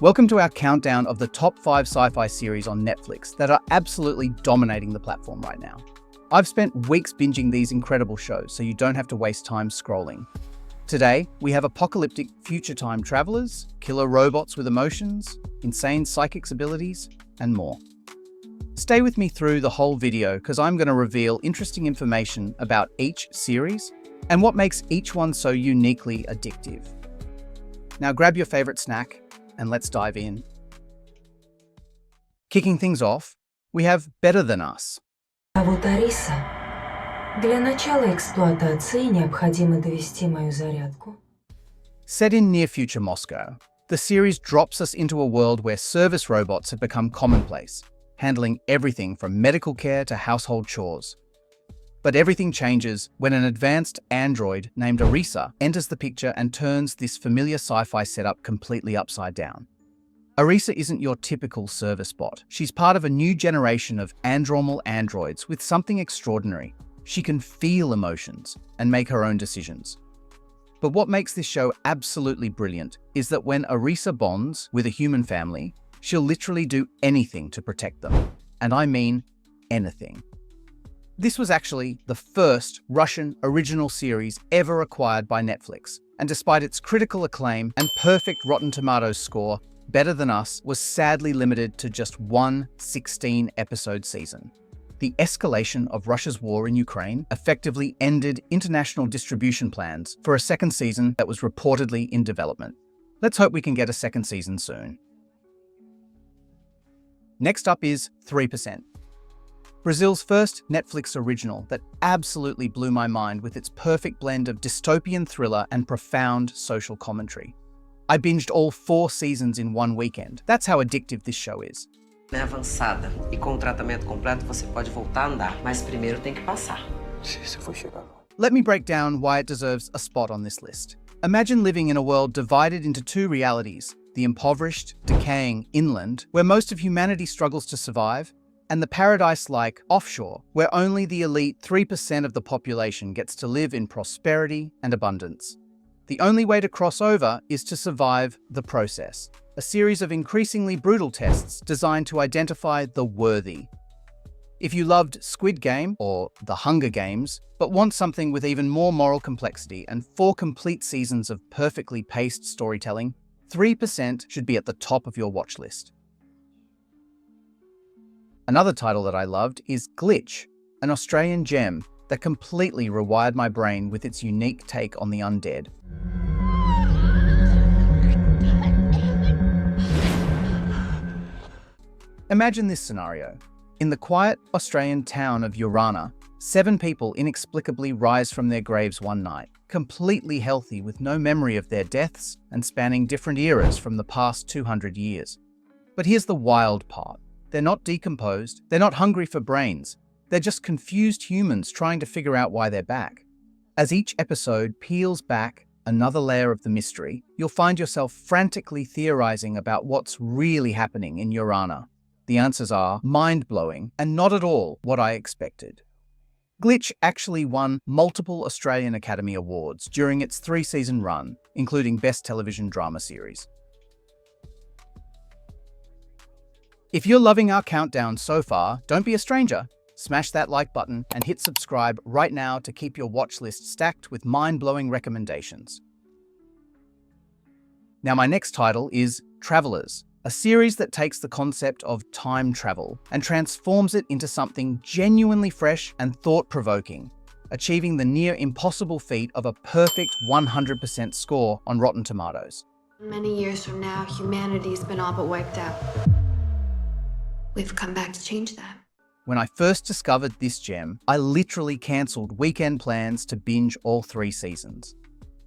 Welcome to our countdown of the top 5 sci-fi series on Netflix that are absolutely dominating the platform right now. I've spent weeks binging these incredible shows, so you don't have to waste time scrolling. Today, we have apocalyptic future time travelers, killer robots with emotions, insane psychic abilities, and more. Stay with me through the whole video because I'm going to reveal interesting information about each series and what makes each one so uniquely addictive. Now grab your favorite snack and let's dive in. Kicking things off, we have Better Than Us. А вот Ариса, для начала эксплуатации необходимо довести мою зарядку. Set in near-future Moscow, the series drops us into a world where service robots have become commonplace, handling everything from medical care to household chores. But everything changes when an advanced android named Arisa enters the picture and turns this familiar sci-fi setup completely upside down. Arisa isn't your typical service bot. She's part of a new generation of andromal androids with something extraordinary. She can feel emotions and make her own decisions. But what makes this show absolutely brilliant is that when Arisa bonds with a human family, she'll literally do anything to protect them. And I mean anything. This was actually the first Russian original series ever acquired by Netflix, and despite its critical acclaim and perfect Rotten Tomatoes score, Better Than Us was sadly limited to just one 16-episode season. The escalation of Russia's war in Ukraine effectively ended international distribution plans for a second season that was reportedly in development. Let's hope we can get a second season soon. Next up is 3%. Brazil's first Netflix original that absolutely blew my mind with its perfect blend of dystopian thriller and profound social commentary. I binged all 4 seasons in one weekend. That's how addictive this show is. É avançada e com o tratamento completo você pode voltar a andar, mas primeiro tem que passar. Let me break down why it deserves a spot on this list. Imagine living in a world divided into 2 realities, the impoverished, decaying inland, where most of humanity struggles to survive, and the paradise-like offshore, where only the elite 3% of the population gets to live in prosperity and abundance. The only way to cross over is to survive the process, a series of increasingly brutal tests designed to identify the worthy. If you loved Squid Game or The Hunger Games, but want something with even more moral complexity and 4 complete seasons of perfectly paced storytelling, 3% should be at the top of your watch list. Another title that I loved is Glitch, an Australian gem that completely rewired my brain with its unique take on the undead. Imagine this scenario. In the quiet Australian town of Urana, 7 people inexplicably rise from their graves one night, completely healthy with no memory of their deaths and spanning different eras from the past 200 years. But here's the wild part. They're not decomposed, they're not hungry for brains, they're just confused humans trying to figure out why they're back. As each episode peels back another layer of the mystery, you'll find yourself frantically theorizing about what's really happening in Urana. The answers are mind-blowing and not at all what I expected. Glitch actually won multiple Australian Academy Awards during its 3-season run, including Best Television Drama Series. If you're loving our countdown so far, don't be a stranger. Smash that like button and hit subscribe right now to keep your watch list stacked with mind-blowing recommendations. Now my next title is Travelers, a series that takes the concept of time travel and transforms it into something genuinely fresh and thought-provoking, achieving the near-impossible feat of a perfect 100% score on Rotten Tomatoes. Many years from now, humanity's been all but wiped out. We've come back to change that. When I first discovered this gem, I literally cancelled weekend plans to binge all 3 seasons.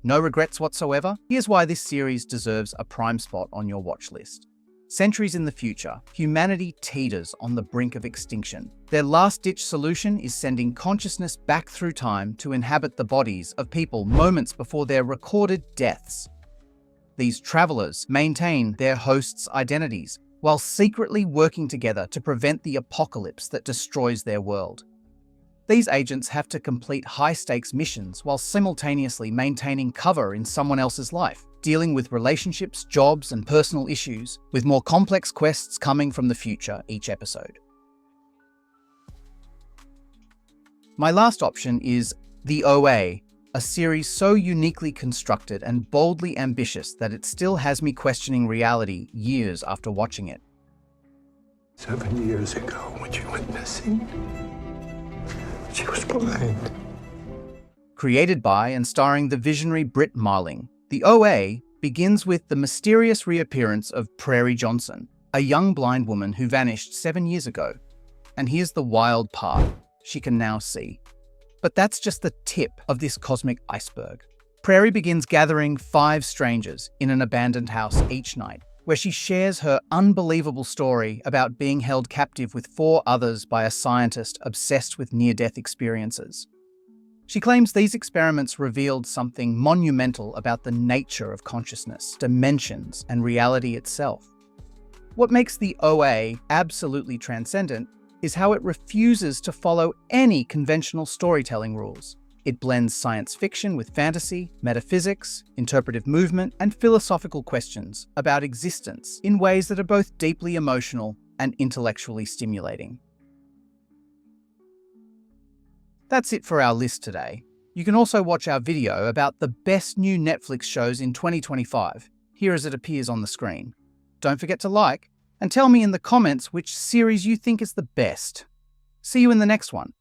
No regrets whatsoever. Here's why this series deserves a prime spot on your watch list. Centuries in the future, humanity teeters on the brink of extinction. Their last-ditch solution is sending consciousness back through time to inhabit the bodies of people moments before their recorded deaths. These travelers maintain their hosts' identities, while secretly working together to prevent the apocalypse that destroys their world. These agents have to complete high-stakes missions while simultaneously maintaining cover in someone else's life. dealing with relationships, jobs, and personal issues, with more complex quests coming from the future each episode. My last option is The OA, a series so uniquely constructed and boldly ambitious that it still has me questioning reality years after watching it. 7 years ago, when she went missing, she was blind. Created by and starring the visionary Britt Marling, The OA begins with the mysterious reappearance of Prairie Johnson, a young blind woman who vanished 7 years ago. And here's the wild part: she can now see. But that's just the tip of this cosmic iceberg. Prairie begins gathering 5 strangers in an abandoned house each night, where she shares her unbelievable story about being held captive with 4 others by a scientist obsessed with near-death experiences. She claims these experiments revealed something monumental about the nature of consciousness, dimensions, and reality itself. What makes the OA absolutely transcendent is how it refuses to follow any conventional storytelling rules. It blends science fiction with fantasy, metaphysics, interpretive movement, and philosophical questions about existence in ways that are both deeply emotional and intellectually stimulating. That's it for our list today. You can also watch our video about the best new Netflix shows in 2025, here as it appears on the screen. Don't forget to like, and tell me in the comments which series you think is the best. See you in the next one.